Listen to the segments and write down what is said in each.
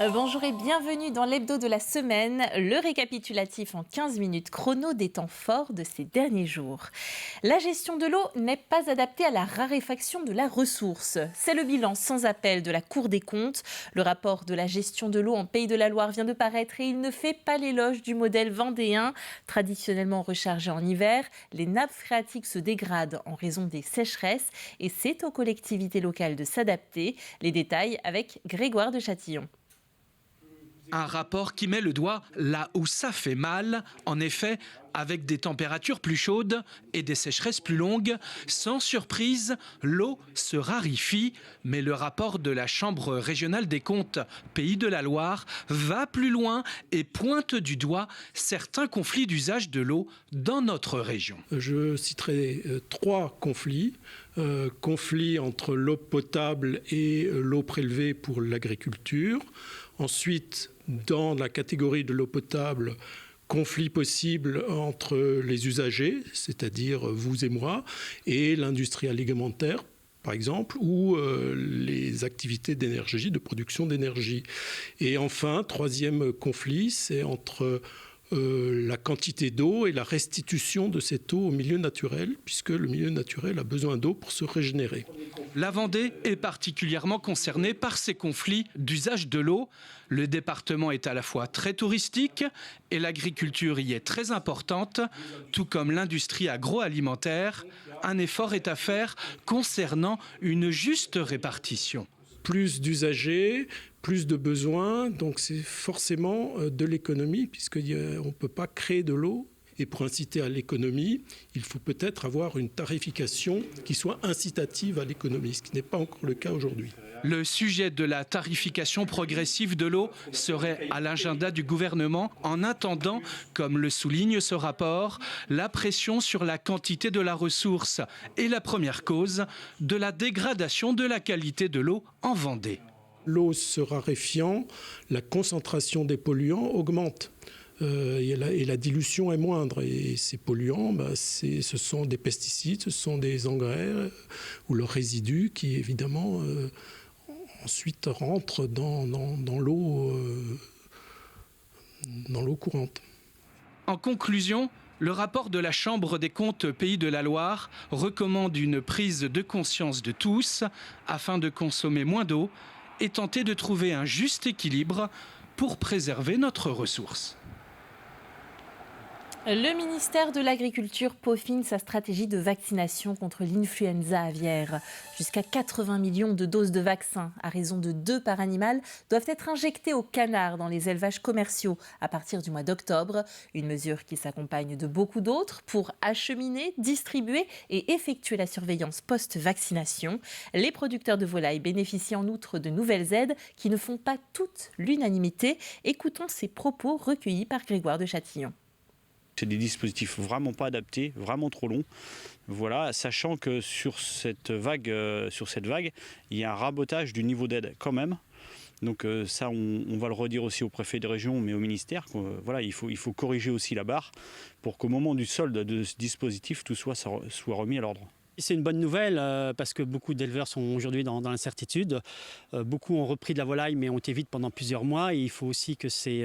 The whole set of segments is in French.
Bonjour et bienvenue dans l'hebdo de la semaine, le récapitulatif en 15 minutes chrono des temps forts de ces derniers jours. La gestion de l'eau n'est pas adaptée à la raréfaction de la ressource. C'est le bilan sans appel de la Cour des comptes. Le rapport de la gestion de l'eau en Pays de la Loire vient de paraître et il ne fait pas l'éloge du modèle vendéen. Traditionnellement rechargé en hiver, les nappes phréatiques se dégradent en raison des sécheresses et c'est aux collectivités locales de s'adapter. Les détails avec Grégoire de Châtillon. Un rapport qui met le doigt là où ça fait mal. En effet, avec des températures plus chaudes et des sécheresses plus longues, sans surprise, l'eau se raréfie. Mais le rapport de la Chambre régionale des comptes Pays de la Loire va plus loin et pointe du doigt certains conflits d'usage de l'eau dans notre région. Je citerai 3 conflits. Conflit entre l'eau potable et l'eau prélevée pour l'agriculture. Ensuite, dans la catégorie de l'eau potable, conflit possible entre les usagers, c'est-à-dire vous et moi, et l'industrie alimentaire, par exemple, ou les activités d'énergie, de production d'énergie. Et enfin, 3e conflit, c'est entre la quantité d'eau et la restitution de cette eau au milieu naturel, puisque le milieu naturel a besoin d'eau pour se régénérer. La Vendée est particulièrement concernée par ces conflits d'usage de l'eau. Le département est à la fois très touristique et l'agriculture y est très importante, tout comme l'industrie agroalimentaire. Un effort est à faire concernant une juste répartition. Plus d'usagers, plus de besoins, donc c'est forcément de l'économie, puisqu'on ne peut pas créer de l'eau. Et pour inciter à l'économie, il faut peut-être avoir une tarification qui soit incitative à l'économie, ce qui n'est pas encore le cas aujourd'hui. Le sujet de la tarification progressive de l'eau serait à l'agenda du gouvernement en attendant, comme le souligne ce rapport, la pression sur la quantité de la ressource est la première cause de la dégradation de la qualité de l'eau en Vendée. L'eau se raréfiant, la concentration des polluants augmente. Et la dilution est moindre. Et ces polluants, ce sont des pesticides, ce sont des engrais ou leurs résidus qui, évidemment, ensuite rentrent dans l'eau courante. En conclusion, le rapport de la Chambre des comptes Pays de la Loire recommande une prise de conscience de tous afin de consommer moins d'eau et tenter de trouver un juste équilibre pour préserver notre ressource. Le ministère de l'Agriculture peaufine sa stratégie de vaccination contre l'influenza aviaire. Jusqu'à 80 millions de doses de vaccins, à raison de 2 par animal, doivent être injectées aux canards dans les élevages commerciaux à partir du mois d'octobre. Une mesure qui s'accompagne de beaucoup d'autres pour acheminer, distribuer et effectuer la surveillance post-vaccination. Les producteurs de volailles bénéficient en outre de nouvelles aides qui ne font pas toute l'unanimité. Écoutons ces propos recueillis par Grégoire de Châtillon. C'est des dispositifs vraiment pas adaptés, vraiment trop longs. Voilà, sachant que sur cette vague, il y a un rabotage du niveau d'aide quand même. Donc ça, on va le redire aussi au préfet de région, mais au ministère. Voilà, il faut corriger aussi la barre pour qu'au moment du solde de ce dispositif, tout soit remis à l'ordre. C'est une bonne nouvelle parce que beaucoup d'éleveurs sont aujourd'hui dans l'incertitude. Beaucoup ont repris de la volaille mais ont été vides pendant plusieurs mois. Et il faut aussi que ces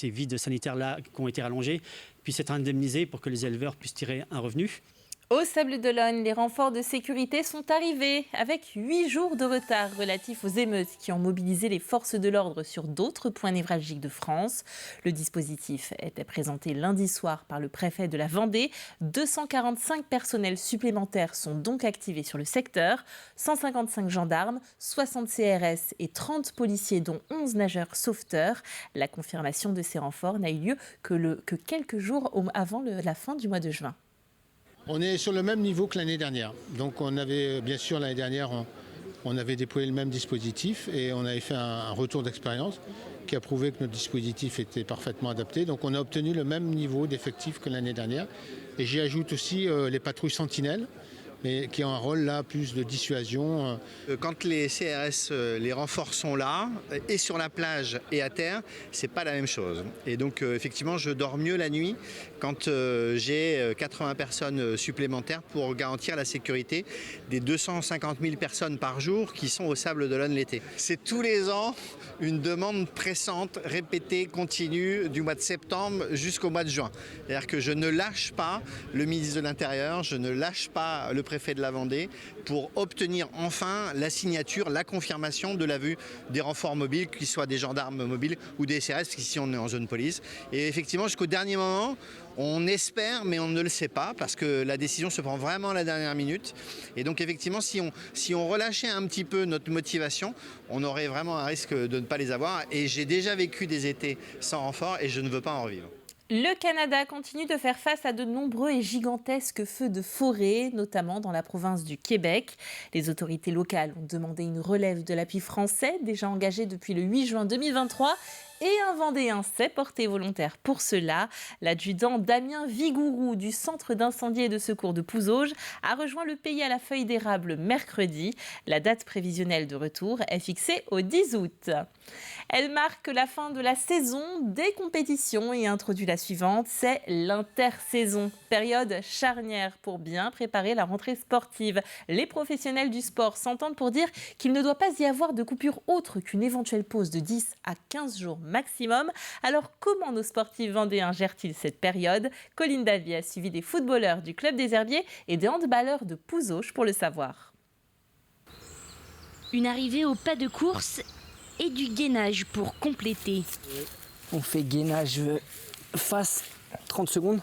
vides sanitaires-là qui ont été rallongés puissent être indemnisés pour que les éleveurs puissent tirer un revenu. Au Sables-d'Olonne, les renforts de sécurité sont arrivés avec 8 jours de retard relatifs aux émeutes qui ont mobilisé les forces de l'ordre sur d'autres points névralgiques de France. Le dispositif était présenté lundi soir par le préfet de la Vendée. 245 personnels supplémentaires sont donc activés sur le secteur. 155 gendarmes, 60 CRS et 30 policiers dont 11 nageurs sauveteurs. La confirmation de ces renforts n'a eu lieu que quelques jours avant la fin du mois de juin. On est sur le même niveau que l'année dernière. Donc on avait, bien sûr, l'année dernière, on avait déployé le même dispositif et on avait fait un retour d'expérience qui a prouvé que notre dispositif était parfaitement adapté. Donc on a obtenu le même niveau d'effectifs que l'année dernière. Et j'y ajoute aussi les patrouilles sentinelles mais qui ont un rôle là plus de dissuasion. Quand les CRS, les renforts sont là, et sur la plage et à terre, c'est pas la même chose. Et donc effectivement, je dors mieux la nuit quand j'ai 80 personnes supplémentaires pour garantir la sécurité des 250 000 personnes par jour qui sont au Sable d'Olonne l'été. C'est tous les ans une demande pressante, répétée, continue, du mois de septembre jusqu'au mois de juin. C'est-à-dire que je ne lâche pas le ministre de l'Intérieur, je ne lâche pas le préfet de la Vendée pour obtenir enfin la signature, la confirmation de la vue des renforts mobiles, qu'ils soient des gendarmes mobiles ou des CRS, parce qu'ici on est en zone police. Et effectivement, jusqu'au dernier moment, on espère, mais on ne le sait pas, parce que la décision se prend vraiment à la dernière minute. Et donc effectivement, si on relâchait un petit peu notre motivation, on aurait vraiment un risque de ne pas les avoir. Et j'ai déjà vécu des étés sans renfort et je ne veux pas en revivre. Le Canada continue de faire face à de nombreux et gigantesques feux de forêt, notamment dans la province du Québec. Les autorités locales ont demandé une relève de l'appui français, déjà engagé depuis le 8 juin 2023. Et un Vendéen s'est porté volontaire pour cela. L'adjudant Damien Vigourou du Centre d'incendie et de secours de Pouzauges a rejoint le pays à la feuille d'érable mercredi. La date prévisionnelle de retour est fixée au 10 août. Elle marque la fin de la saison des compétitions et introduit la suivante, c'est l'intersaison. Période charnière pour bien préparer la rentrée sportive. Les professionnels du sport s'entendent pour dire qu'il ne doit pas y avoir de coupure autre qu'une éventuelle pause de 10 à 15 jours maximum. Alors comment nos sportifs vendéens gèrent-ils cette période ? Colline Davy a suivi des footballeurs du Club des Herbiers et des handballeurs de Pouzauges pour le savoir. Une arrivée au pas de course et du gainage pour compléter. On fait gainage face 30 secondes.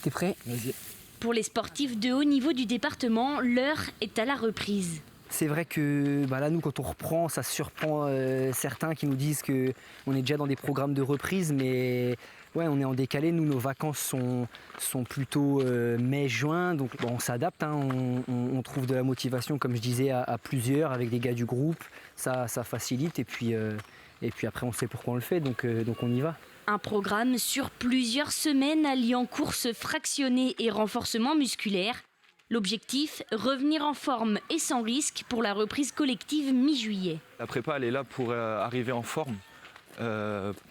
T'es prêt ? Vas-y. Pour les sportifs de haut niveau du département, l'heure est à la reprise. C'est vrai que là, nous, quand on reprend, ça surprend certains qui nous disent qu'on est déjà dans des programmes de reprise, mais ouais, on est en décalé. Nous, nos vacances sont plutôt mai-juin, donc on s'adapte. On trouve de la motivation, comme je disais, à plusieurs, avec des gars du groupe. Ça facilite, et puis après, on sait pourquoi on le fait, donc on y va. Un programme sur plusieurs semaines alliant courses fractionnées et renforcement musculaire. L'objectif, revenir en forme et sans risque pour la reprise collective mi-juillet. La prépa, elle est là pour arriver en forme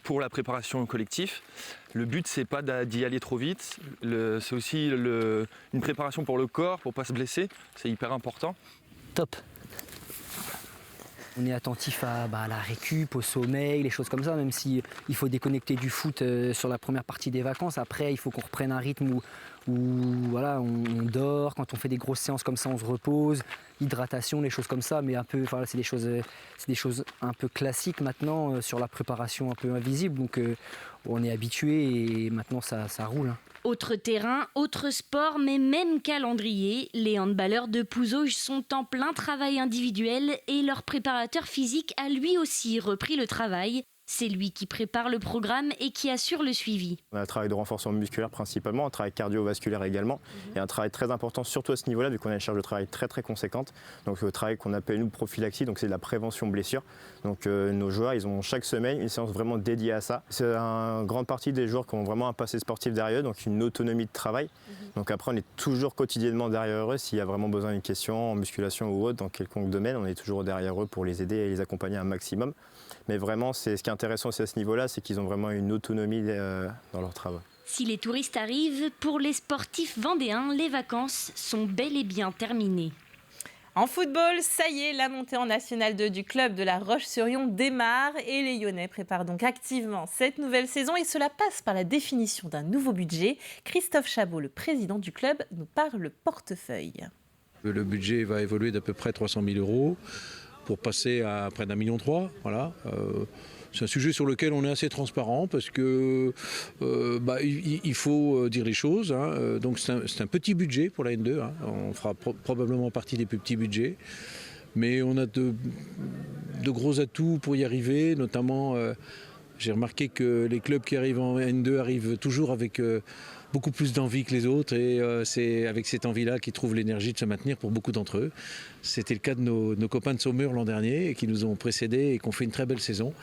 pour la préparation collective. Le but, c'est pas d'y aller trop vite. C'est aussi une préparation pour le corps, pour pas se blesser. C'est hyper important. Top. On est attentif à la récup, au sommeil, les choses comme ça, même si il faut déconnecter du foot sur la première partie des vacances. Après, il faut qu'on reprenne un rythme où voilà, on dort. Quand on fait des grosses séances comme ça, on se repose. Hydratation, les choses comme ça, mais un peu, c'est des choses un peu classiques maintenant sur la préparation un peu invisible. Donc on est habitué et maintenant ça roule. Autre terrain, autre sport, mais même calendrier. Les handballeurs de Pouzauges sont en plein travail individuel et leur préparateur physique a lui aussi repris le travail. C'est lui qui prépare le programme et qui assure le suivi. On a un travail de renforcement musculaire principalement, un travail cardiovasculaire également, et un travail très important surtout à ce niveau-là, vu qu'on a une charge de travail très très conséquente. Donc le travail qu'on appelle nous prophylaxie, donc c'est de la prévention blessure. Donc nos joueurs, ils ont chaque semaine une séance vraiment dédiée à ça. C'est une grande partie des joueurs qui ont vraiment un passé sportif derrière eux, donc une autonomie de travail. Donc après, on est toujours quotidiennement derrière eux. S'il y a vraiment besoin d'une question en musculation ou autre, dans quelconque domaine, on est toujours derrière eux pour les aider et les accompagner un maximum. Mais vraiment, ce qui est intéressant aussi à ce niveau-là, c'est qu'ils ont vraiment une autonomie dans leur travail. Si les touristes arrivent, pour les sportifs vendéens, les vacances sont bel et bien terminées. En football, ça y est, la montée en National 2 du club de La Roche-sur-Yon démarre et les Lyonnais préparent donc activement cette nouvelle saison et cela passe par la définition d'un nouveau budget. Christophe Chabot, le président du club, nous parle portefeuille. Le budget va évoluer d'à peu près 300 000 € pour passer à près d'1,3 million. Voilà. C'est un sujet sur lequel on est assez transparent parce que il faut dire les choses. Donc c'est un petit budget pour la N2. On fera probablement partie des plus petits budgets. Mais on a de gros atouts pour y arriver, notamment J'ai remarqué que les clubs qui arrivent en N2 arrivent toujours avec beaucoup plus d'envie que les autres et c'est avec cette envie-là qu'ils trouvent l'énergie de se maintenir pour beaucoup d'entre eux. C'était le cas de nos copains de Saumur l'an dernier et qui nous ont précédés et qui ont fait une très belle saison.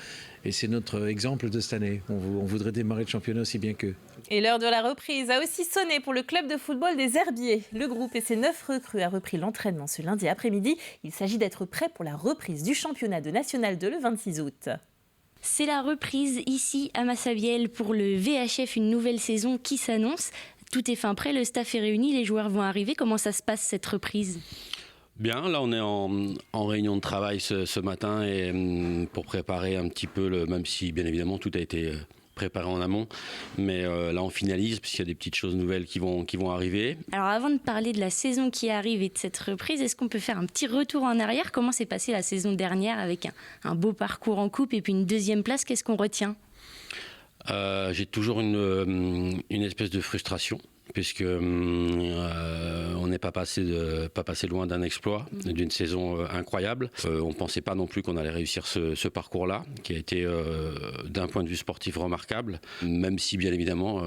Et c'est notre exemple de cette année. On voudrait démarrer le championnat aussi bien qu'eux. Et l'heure de la reprise a aussi sonné pour le club de football des Herbiers. Le groupe et ses 9 recrues a repris l'entraînement ce lundi après-midi. Il s'agit d'être prêt pour la reprise du championnat de National 2 le 26 août. C'est la reprise ici à Massabielle pour le VHF, une nouvelle saison qui s'annonce. Tout est fin prêt, le staff est réuni, les joueurs vont arriver. Comment ça se passe cette reprise ? Bien, là on est en réunion de travail ce matin et pour préparer un petit peu, même si bien évidemment tout a été préparé en amont, mais là on finalise parce qu'il y a des petites choses nouvelles qui vont arriver. Alors avant de parler de la saison qui arrive et de cette reprise, est-ce qu'on peut faire un petit retour en arrière ? Comment s'est passée la saison dernière avec un beau parcours en coupe et puis une 2e place ? Qu'est-ce qu'on retient ? J'ai toujours une espèce de frustration puisque on n'est pas passé loin d'un exploit, d'une saison incroyable. On ne pensait pas non plus qu'on allait réussir ce parcours-là, qui a été d'un point de vue sportif remarquable, même si bien évidemment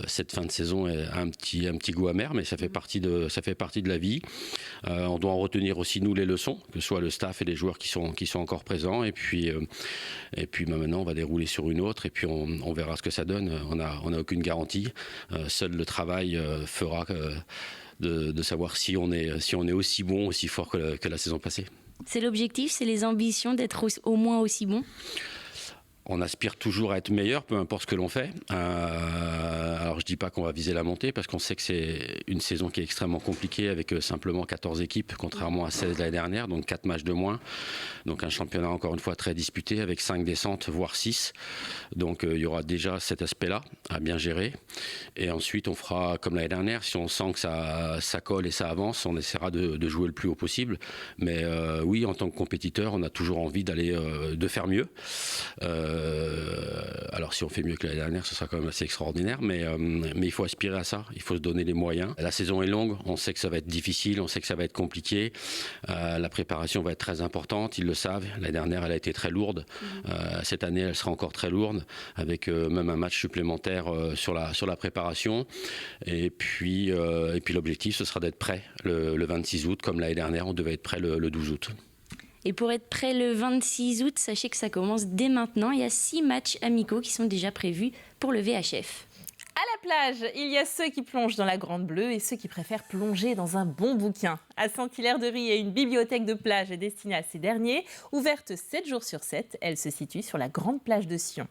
cette fin de saison a un petit goût amer, mais ça fait partie de la vie. On doit en retenir aussi nous les leçons, que ce soit le staff et les joueurs qui sont encore présents, et puis maintenant on va dérouler sur une autre, et puis on verra ce que ça donne. On n'a aucune garantie. Seul le travail fera de savoir si on est aussi bon, aussi fort que la saison passée. C'est l'objectif, c'est les ambitions d'être au moins aussi bon ? On aspire toujours à être meilleur, peu importe ce que l'on fait. Alors je dis pas qu'on va viser la montée, parce qu'on sait que c'est une saison qui est extrêmement compliquée, avec simplement 14 équipes, contrairement à 16 l'année dernière, donc 4 matchs de moins. Donc un championnat encore une fois très disputé, avec 5 descentes, voire 6. Donc il y aura déjà cet aspect-là à bien gérer. Et ensuite on fera comme l'année dernière, si on sent que ça colle et ça avance, on essaiera de jouer le plus haut possible. Mais oui, en tant que compétiteur, on a toujours envie de faire mieux. Alors si on fait mieux que l'année dernière, ce sera quand même assez extraordinaire, mais il faut aspirer à ça, il faut se donner les moyens. La saison est longue, on sait que ça va être difficile, on sait que ça va être compliqué, la préparation va être très importante, ils le savent. L'année dernière elle a été très lourde, cette année elle sera encore très lourde, avec même un match supplémentaire sur la préparation, et puis l'objectif ce sera d'être prêt le 26 août, comme l'année dernière on devait être prêt le 12 août. Et pour être prêt le 26 août, sachez que ça commence dès maintenant. Il y a 6 matchs amicaux qui sont déjà prévus pour le VHF. À la plage, il y a ceux qui plongent dans la Grande Bleue et ceux qui préfèrent plonger dans un bon bouquin. À Saint-Hilaire-de-Riez, une bibliothèque de plage est destinée à ces derniers. Ouverte 7 jours sur 7, elle se situe sur la grande plage de Sion.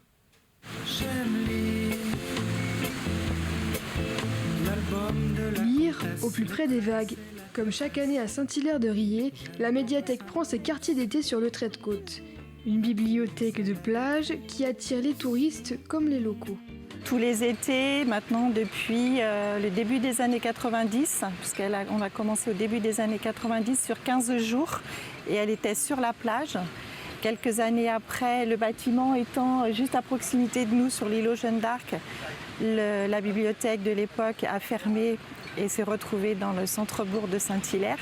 Lire au plus près des vagues. Comme chaque année à Saint-Hilaire-de-Riez, la médiathèque prend ses quartiers d'été sur le trait de côte. Une bibliothèque de plage qui attire les touristes comme les locaux. Tous les étés, maintenant depuis le début des années 90, puisqu'on a commencé au début des années 90 sur 15 jours et elle était sur la plage. Quelques années après, le bâtiment étant juste à proximité de nous sur l'îlot Jeanne d'Arc, la bibliothèque de l'époque a fermé et s'est retrouvée dans le centre-bourg de Saint-Hilaire.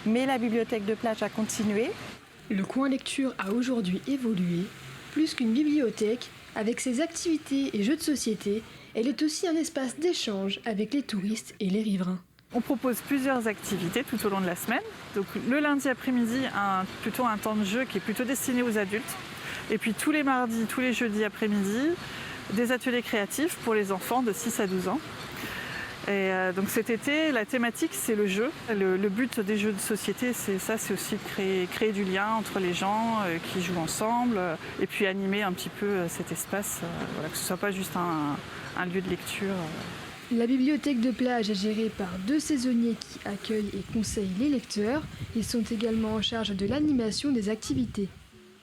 Mais la bibliothèque de plage a continué. Le coin lecture a aujourd'hui évolué. Plus qu'une bibliothèque, avec ses activités et jeux de société, elle est aussi un espace d'échange avec les touristes et les riverains. On propose plusieurs activités tout au long de la semaine. Donc, le lundi après-midi, plutôt un temps de jeu qui est plutôt destiné aux adultes. Et puis tous les mardis, tous les jeudis après-midi, des ateliers créatifs pour les enfants de 6 à 12 ans. Et donc cet été, la thématique, c'est le jeu. Le but des jeux de société, c'est aussi de créer du lien entre les gens qui jouent ensemble et puis animer un petit peu cet espace, que ce ne soit pas juste un lieu de lecture. La bibliothèque de plage est gérée par 2 saisonniers qui accueillent et conseillent les lecteurs. Ils sont également en charge de l'animation des activités.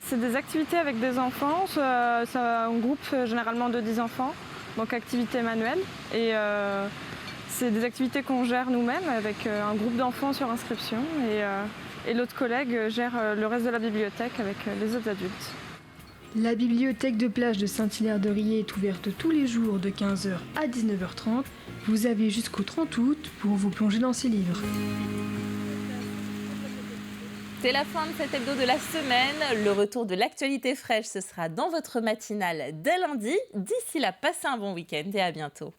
C'est des activités avec des enfants, on groupe généralement de 10 enfants, donc activités manuelles. Et c'est des activités qu'on gère nous-mêmes avec un groupe d'enfants sur inscription et l'autre collègue gère le reste de la bibliothèque avec les autres adultes. La bibliothèque de plage de Saint-Hilaire-de-Riez est ouverte tous les jours de 15h à 19h30. Vous avez jusqu'au 30 août pour vous plonger dans ces livres. C'est la fin de cet hebdo de la semaine. Le retour de l'actualité fraîche, ce sera dans votre matinale dès lundi. D'ici là, passez un bon week-end et à bientôt.